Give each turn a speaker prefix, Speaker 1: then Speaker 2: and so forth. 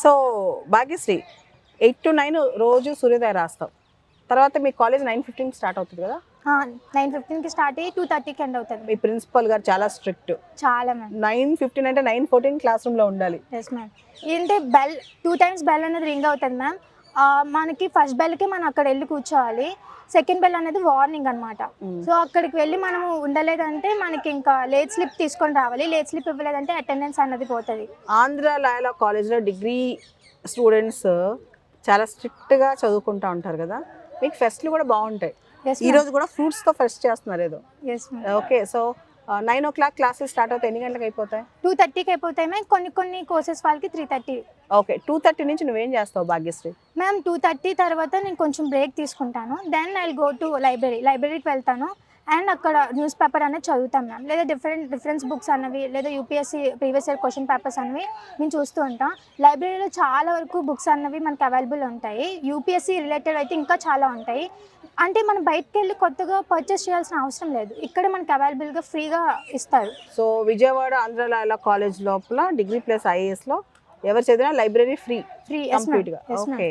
Speaker 1: So Bhagyashree 8 to 9 రోజు సూర్యోదయ రాస్తావు, తర్వాత మీ కాలేజ్ 9:15 స్టార్ట్ అవుతుంది కదా?
Speaker 2: 9:15కి స్టార్ట్ అయ్యి 2:30కి ఎండ్ అవుతుంది.
Speaker 1: మీ ప్రిన్సిపల్ గారు చాలా స్ట్రిక్ట్.
Speaker 2: చాలా మ్యామ్.
Speaker 1: 9:15 అంటే 9:14 క్లాస్ రూమ్లో ఉండాలి.
Speaker 2: Yes ma'am. ఏంటంటే బెల్ 2 times బెల్ అనేది రింగ్ అవుతుంది మ్యామ్. మనకి ఫస్ట్ బెల్కి మనం అక్కడ వెళ్ళి కూర్చోవాలి, సెకండ్ బెల్ అనేది వార్నింగ్ అనమాట. సో అక్కడికి వెళ్ళి మనము ఉండలేదంటే మనకి ఇంకా లేట్ స్లిప్ తీసుకొని రావాలి, లేట్ స్లిప్ ఇవ్వలేదంటే అటెండెన్స్ అన్నది పోతుంది.
Speaker 1: ఆంధ్ర లాయలా కాలేజ్లో డిగ్రీ స్టూడెంట్స్ చాలా స్ట్రిక్ట్గా చదువుకుంటూ ఉంటారు కదా, మీకు ఫెస్ట్లు కూడా బాగుంటాయి. ఈరోజు కూడా ఫ్రూట్స్తో ఫెస్ట్ చేస్తున్నారు ఏదో.
Speaker 2: Yes ma'am.
Speaker 1: Okay, so 9 o'clock classes start అవుతాయి, ఎన్ని గంటలకు అయిపోతాయి?
Speaker 2: 2:30కి అయిపోతాయి మ్యామ్. కొన్ని కోర్సెస్ వాళ్ళకి 3:30.
Speaker 1: ఓకే, 2:30 నుంచి నువ్వేం చేస్తావు భాగ్యశ్రీ?
Speaker 2: మ్యామ్ 2:30 తర్వాత నేను కొంచెం బ్రేక్ తీసుకుంటాను. దెన్ ఐ గో టు లైబ్రరీకి వెళ్తాను అండ్ అక్కడ న్యూస్ పేపర్ అనేది చదువుతాం మ్యామ్, లేదా డిఫరెన్స్ బుక్స్ అన్నవి, లేదా UPSC previous year question papers అనేవి నేను చూస్తూ ఉంటాం. లైబ్రరీలో చాలా వరకు బుక్స్ అన్నవి మనకు అవైలబుల్ ఉంటాయి. యూపీఎస్సీ రిలేటెడ్ అయితే ఇంకా చాలా ఉంటాయి. అంటే మనం బయటకు వెళ్ళి కొత్తగా పర్చేస్ చేయాల్సిన అవసరం లేదు, ఇక్కడ మనకి అవైలబుల్గా ఫ్రీగా ఇస్తారు.
Speaker 1: సో విజయవాడ ఆంధ్ర లాయలా కాలేజ్ లోపల డిగ్రీ ప్లస్ ఐఏఎస్లో ఎవరు చదివినా లైబ్రరీ ఫ్రీ
Speaker 2: ఫ్రీ.
Speaker 1: కంప్లీట్గా. ఓకే.